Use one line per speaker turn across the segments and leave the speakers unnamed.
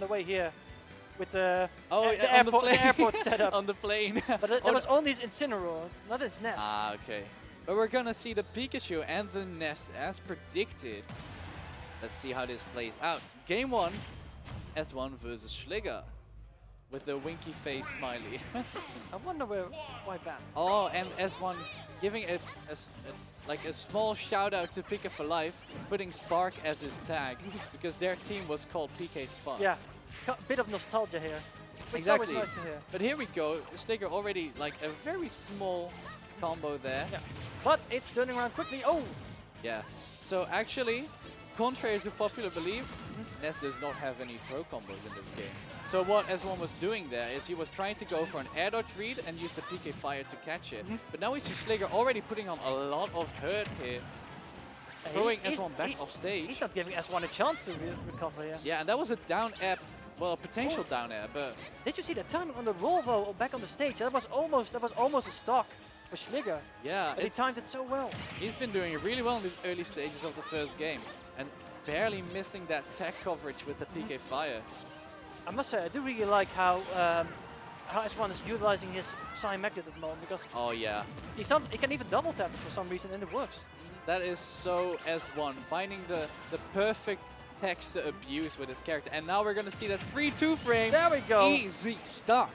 the way here with the,
the
airport setup.
on the plane.
But that was only his Incineroar, not his Ness.
Ah, okay. But we're gonna see the Pikachu and the Ness as predicted. Let's see how this plays out. Game 1, S1 versus Schligger. With the winky face smiley.
I wonder why ban.
Oh, and S1 giving like a small shout out to Pika for Life, putting Spark as his tag, because their team was called PK Spark.
Yeah, a bit of nostalgia here. Which
Exactly.
is always nice to hear.
But here we go, Schligger already like a very small combo there.
Yeah. But it's turning around quickly. Oh!
Yeah. So actually, contrary to popular belief, Ness does not have any throw combos in this game. So what S1 was doing there is he was trying to go for an air dodge read and use the PK Fire to catch it. But now we see Schligger already putting on a lot of hurt here. Throwing S1 back off stage.
He's not giving S1 a chance to recover here.
Yeah, and that was a down air, well, potential down air, but...
Did you see the timing on the roll though, back on the stage? That was almost a stock for Schligger.
Yeah,
but he timed it so well.
He's been doing really well in these early stages of the first game. And barely missing that tech coverage with the PK Fire.
I must say, I do really like how S1 is utilizing his Psy Magnet at the moment, because he can even double tap it for some reason and it works.
That is so S1, finding the perfect text to abuse with his character. And now we're going to see that 3-2 frame.
There we go.
Easy stuck.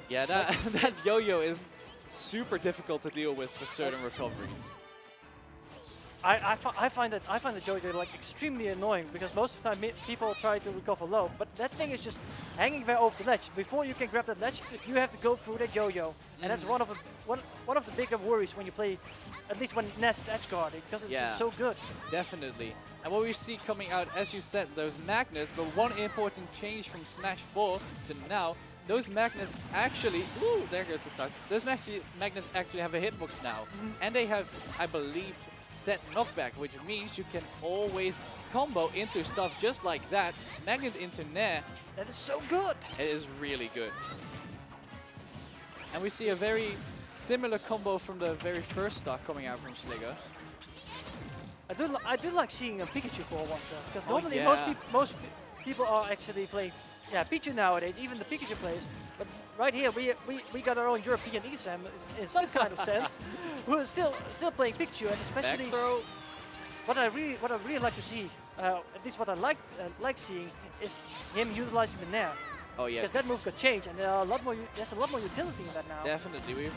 Yeah, that yo-yo is super difficult to deal with for certain recoveries.
I find that JoJo like extremely annoying, because most of the time people try to recover low, but that thing is just hanging there over the ledge. Before you can grab that ledge, you have to go through that yo-yo, and that's one of the bigger worries when you play, at least when Ness is edge guarding, because it's just so good.
Definitely. And what we see coming out, as you said, those magnets, but one important change from Smash 4 to now, those magnets actually, ooh, there goes the start. Those magnets actually have a hitbox now, and they have, I believe, set knockback, which means you can always combo into stuff just like that. Magnet into Nair.
That is so good.
It is really good. And we see a very similar combo from the very first stock coming out from Schligger.
I do like seeing a Pikachu for once, because normally most people are actually playing Pikachu nowadays, even the Pikachu players. But right here we got our own European ESAM in some kind of sense, who is still playing Pikachu, and especially what I really like to see, at least what I like seeing, is him utilizing the Nair.
Oh yeah.
Because that move got changed, and there's a lot more utility in that now.
Definitely,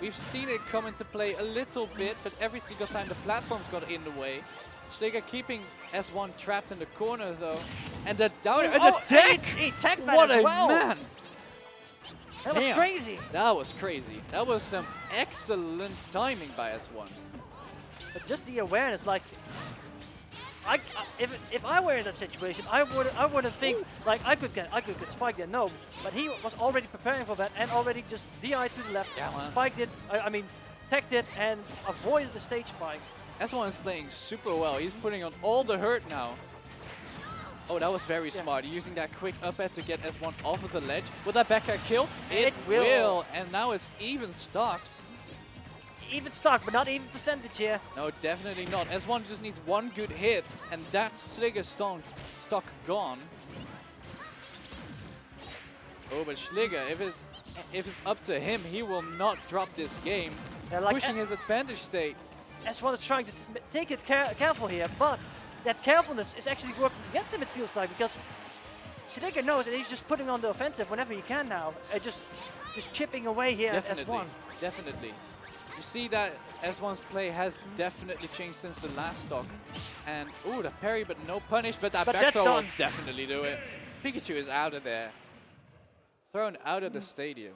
we've seen it come into play a little bit, but every single time the platforms got in the way. Schligger keeping S1 trapped in the corner though, and the down and the tech.
He tech
what
as
a
well.
man!
That was crazy.
That was crazy. That was some excellent timing by S1.
But just the awareness, like, if I were in that situation, I wouldn't think like I could get spiked there. No, but he was already preparing for that and already just DI to the left, spiked it. I mean, teched it and avoided the stage spike.
S1 is playing super well. He's putting on all the hurt now. Oh, that was very smart. Using that quick up air to get S1 off of the ledge. Will that back air kill? It will. And now it's even stocks.
Even stock, but not even percentage here.
No, definitely not. S1 just needs one good hit, and that's Schligger's stock gone. Oh, but Schligger, if it's up to him, he will not drop this game. Like pushing his advantage state.
S1 is trying to take it careful here, but that carefulness is actually working against him, it feels like, because Schligger knows that he's just putting on the offensive whenever he can now. Just chipping away here at S1.
Definitely. You see that S1's play has definitely changed since the last stock. And, ooh, the parry, but no punish, but that back throw will definitely do it. Pikachu is out of there. Thrown out of the stadium.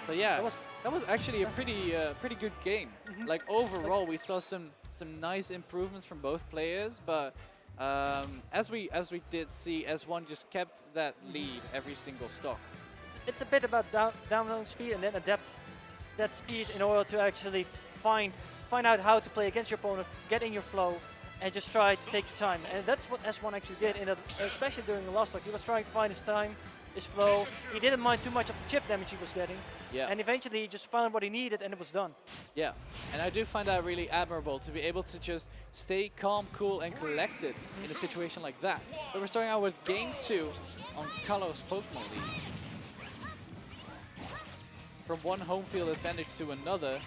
So yeah, that was actually a pretty good game. Like overall, we saw some nice improvements from both players, but as we did see, S1 just kept that lead every single stock.
It's a bit about downloading speed and then adapt that speed in order to actually find out how to play against your opponent, get in your flow, and just try to take your time. And that's what S1 actually did, especially during the last stock. He was trying to find his time, his flow. He didn't mind too much of the chip damage he was getting.
Yeah.
And eventually he just found what he needed and it was done.
Yeah, and I do find that really admirable to be able to just stay calm, cool, and collected in a situation like that. But we're starting out with game 2 on Kalos Pokemon League. From one home field advantage to another,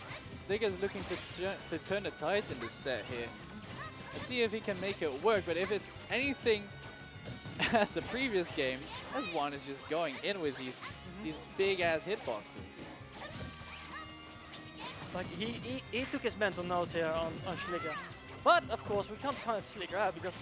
Schligger is looking to turn the tides in this set here. Let's see if he can make it work, but if it's anything as the previous game, S1 is just going in with these big-ass hitboxes.
Like he took his mental notes here on Schligger. But of course we can't count Schligger out because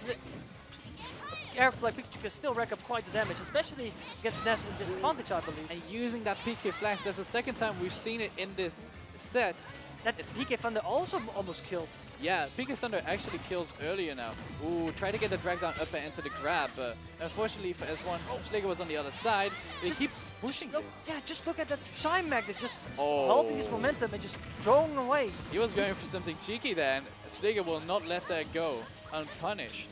character like Pikachu can still rack up quite the damage, especially against Ness in disadvantage, I believe.
And using that PK flash, that's the second time we've seen it in this set.
That PK Thunder also almost killed.
Yeah, PK Thunder actually kills earlier now. Ooh, try to get the drag down up and into the grab, but unfortunately for S1, Schligger was on the other side. He keeps pushing this.
Yeah, just look at that Psy Magnet just holding his momentum and just throwing away.
He was going for something cheeky there, and Schligger will not let that go unpunished.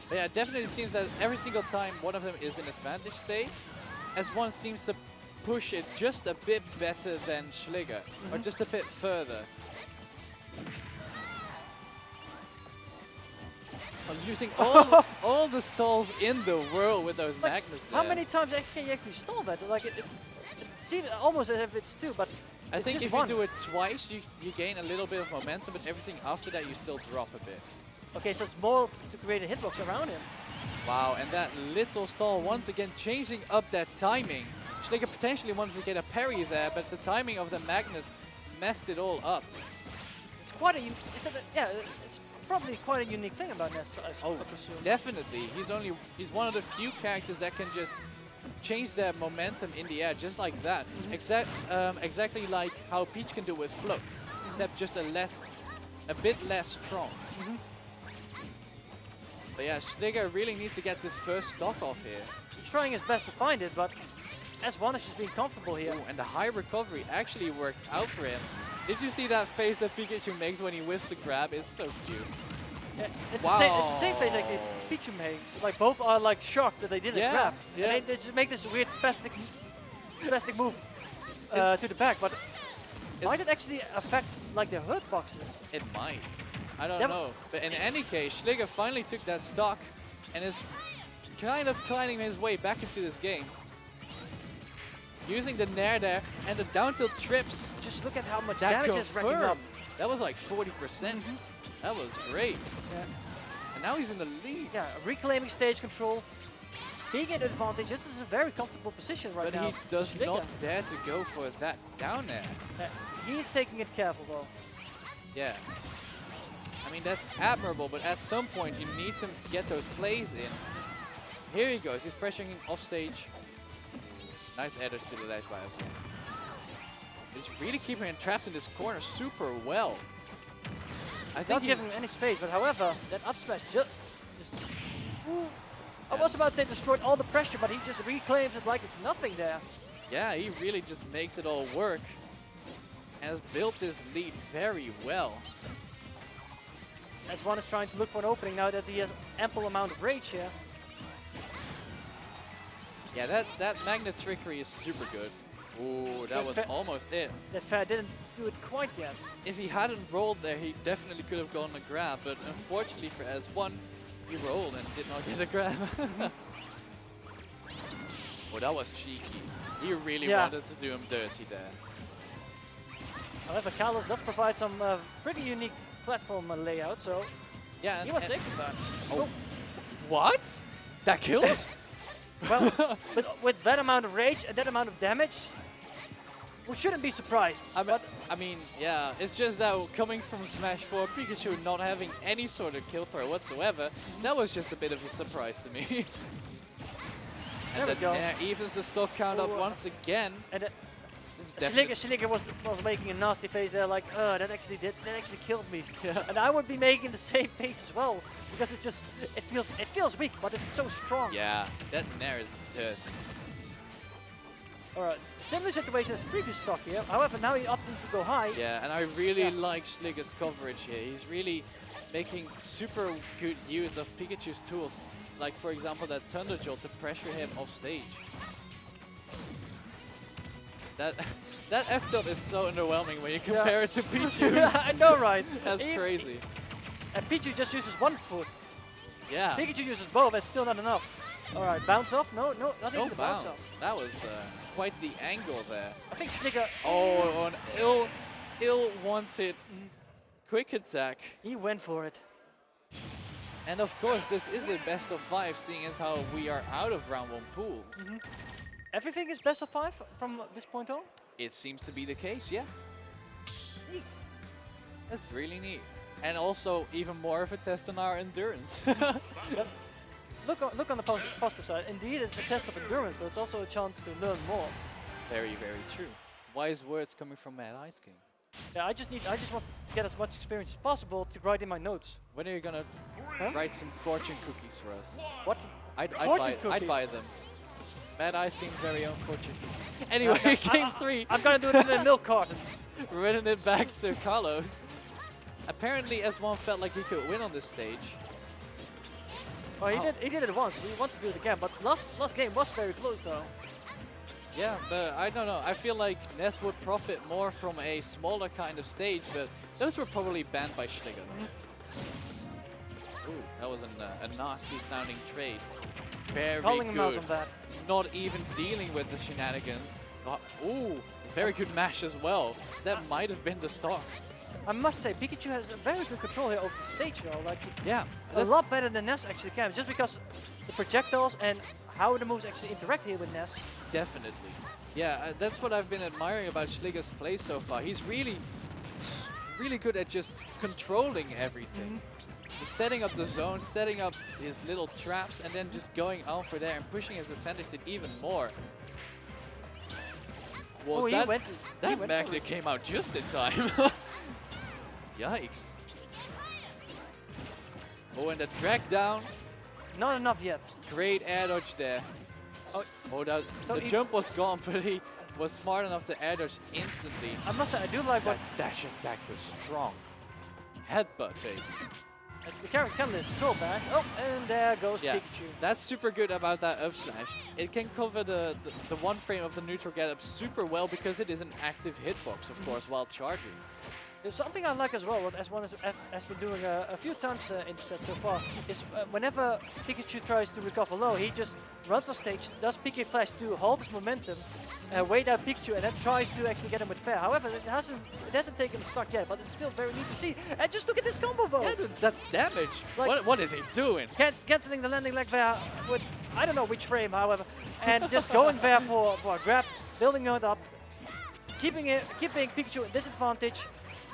But yeah, it definitely seems that every single time one of them is in advantage state, S1 seems to push it just a bit better than Schligger, or just a bit further. Using all the stalls in the world with those magnets there.
How many times can you actually stall that? Like it seems almost as if it's 2, but
I think
just
if
one.
you do it twice, you gain a little bit of momentum, but everything after that you still drop a bit.
Okay, so it's more to create a hitbox around him.
Wow, and that little stall once again changing up that timing. Schligger potentially wanted to get a parry there, but the timing of the magnet messed it all up.
It's quite a it's probably quite a unique thing about Ness, I presume.
Definitely. He's one of the few characters that can just change their momentum in the air just like that. Exactly like how Peach can do with float, except just a bit less strong. But yeah, Schligger really needs to get this first stock off here.
He's trying his best to find it, but S1 is just being comfortable here.
Ooh, and the high recovery actually worked out for him. Did you see that face that Pikachu makes when he whiffs the grab? It's so cute.
Yeah, it's the same face like Pikachu makes. Like both are like shocked that they didn't grab.
Yeah.
And they just make this weird spastic move to the back. But might it actually affect like the hurt boxes?
It might. I don't know. But in any case, Schligger finally took that stock and is kind of climbing his way back into this game. Using the Nair there and the down tilt trips.
Just look at how much damage is racking up.
That was like 40%. That was great.
Yeah.
And now he's in the lead.
Yeah, reclaiming stage control. Being at advantage, this is a very comfortable position right now.
But he does not dare to go for that down air.
He's taking it careful though.
Yeah. I mean, that's admirable, but at some point you need to get those plays in. Here he goes. He's pressuring off stage. Nice edge to the ledge by as well. He's really keeping him trapped in this corner super well. I think
not giving him any space, but however, that up smash just I was about to say destroyed all the pressure, but he just reclaims it like it's nothing there.
Yeah, he really just makes it all work and has built this lead very well.
S1 is trying to look for an opening now that he has ample amount of rage here.
Yeah, that magnet trickery is super good. Ooh, that was almost it.
That Fair didn't do it quite yet.
If he hadn't rolled there, he definitely could have gone a grab, but unfortunately for S1, he rolled and did not get a grab. Oh, that was cheeky. He really wanted to do him dirty there.
However, Kalos does provide some pretty unique platform layout, so
yeah,
he was safe with that.
Oh. What? That kills?
Well, with that amount of rage and that amount of damage, we shouldn't be surprised.
I mean, yeah, it's just that coming from Smash 4, Pikachu not having any sort of kill throw whatsoever, that was just a bit of a surprise to me. And then Nair evens the stock count up once again.
And Schligger was making a nasty face there, like, that actually killed me. Yeah. And I would be making the same face as well, because it's just it feels weak, but it's so strong.
Yeah, that Nair is dirty.
Alright, similar situation as previous stock here. However, now he opted to go high.
Yeah, and I really like Schligger's coverage here. He's really making super good use of Pikachu's tools. like for example that Thunder Jolt to pressure him off stage. That that F tilt is so underwhelming when you compare it to Pichu's.
I know, right?
That's crazy.
And Pichu just uses one foot.
Yeah.
Pikachu uses both, that's still not enough. Alright, bounce off? No, nothing
No
to bounce
bounce.
off.
That was quite the angle there.
I think Schligger,
Oh, an ill-wanted quick attack.
he went for it.
And of course, this is a best of 5, seeing as how we are out of round 1 pools.
Everything is best of 5 from this point on?
It seems to be the case, yeah.
Neat.
That's really neat. And also even more of a test on our endurance.
Yep. Look on the positive side. Indeed, it's a test of endurance, but it's also a chance to learn more.
Very, very true. Wise words coming from Mad Ice King.
Yeah, I just want to get as much experience as possible to write in my notes.
When are you gonna write some fortune cookies for us?
What?
I'd buy them. Mad Ice King's very own fortune cookie. Anyway, game 3.
I'm gonna do it in the milk cartons.
Running it back to Carlos. Apparently S1 felt like he could win on this stage.
Oh, he did it once. He wants to do it again, but last game was very close though.
Yeah, but I don't know. I feel like Ness would profit more from a smaller kind of stage, but those were probably banned by Schligger. Ooh, that was a nasty sounding trade. Very
Calling
good.
him out on that.
Not even dealing with the shenanigans. But, ooh, very good mash as well. That might have been the start.
I must say, Pikachu has a very good control here over the stage though. Like,
Yeah.
a lot better than Ness actually can, just because the projectiles and how the moves actually interact here with Ness.
Definitely. Yeah, that's what I've been admiring about Schligger's play so far. He's really good at just controlling everything. He's setting up the zone, setting up his little traps, and then just going on for there and pushing his advantage even more. Well,
Oh,
that
went
magnet came out just in time. Yikes. Oh, and the drag down.
Not enough yet.
Great air dodge there. Oh, the jump was gone, but he was smart enough to air dodge instantly.
I must say, I do like what
That dash attack was strong. Headbutt, baby.
the character can list scroll past. Oh, and there goes
Yeah,
Pikachu.
that's super good about that up smash. It can cover the one frame of the neutral get up super well because it is an active hitbox, of course, while charging.
There's something I like as well, what S1 has been doing a few times in the set so far, is whenever Pikachu tries to recover low, he just runs off stage, does PK Flash to hold his momentum, wait out Pikachu, and then tries to actually get him with fair. However, it hasn't taken the stock yet, but it's still very neat to see. And just look at this combo though!
Yeah, that damage!
Like,
what is he doing?
Canceling the landing leg there with, I don't know which frame, however, and just going there for a grab, building it up, keeping Pikachu at disadvantage.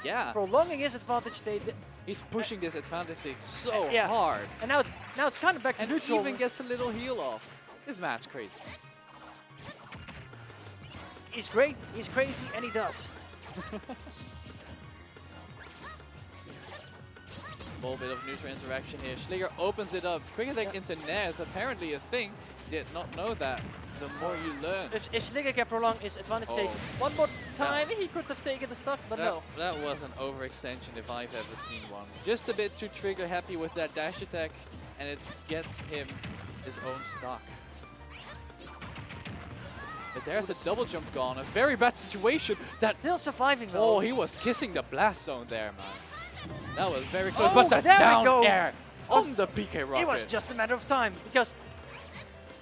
Yeah,
Prolonging his advantage state.
he's pushing this advantage state so
Yeah.
hard.
And now it's kind of back to
And
neutral.
even gets a little heal off. This man's crazy.
He's great, he's crazy, and he does.
Small bit of neutral interaction here. Schligger opens it up. Quick attack into Ness, apparently a thing. Did not know that. The more you learn.
If Schligger can prolong his advantage stage one more time, he could have taken the stock, but no.
That was an overextension if I've ever seen one. Just a bit too trigger happy with that dash attack, and it gets him his own stock. But there's a double jump gone. A very bad situation. That
Still surviving though.
Oh, he was kissing the blast zone there, man. That was very close.
Oh,
But the
there we
down
go.
air wasn't the PK rocket.
It was just a matter of time, because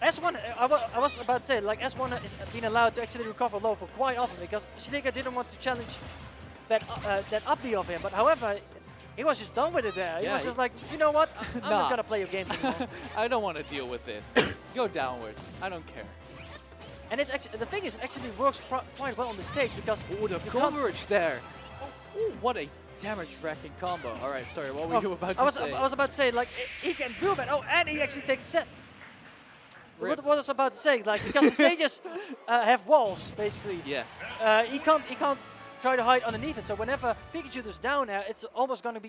S1, I was about to say, like S1 has been allowed to actually recover low for quite often, because Schligger didn't want to challenge that up B of him, but however, he was just done with it there. He was just like, you know what, I'm not gonna play your games anymore.
I don't want to deal with this. Go downwards. I don't care.
And it's actually, the thing is, it actually works quite well on the stage, because
Oh, the coverage there. Oh, what a damage-wrecking combo. All right, sorry, what were you about to say?
I was about to say, like, he can do that. Oh, and he actually takes set. What I was about to say, like, because the stages have walls, basically.
Yeah.
He can't try to hide underneath it. So whenever Pikachu does down air, it's almost going to be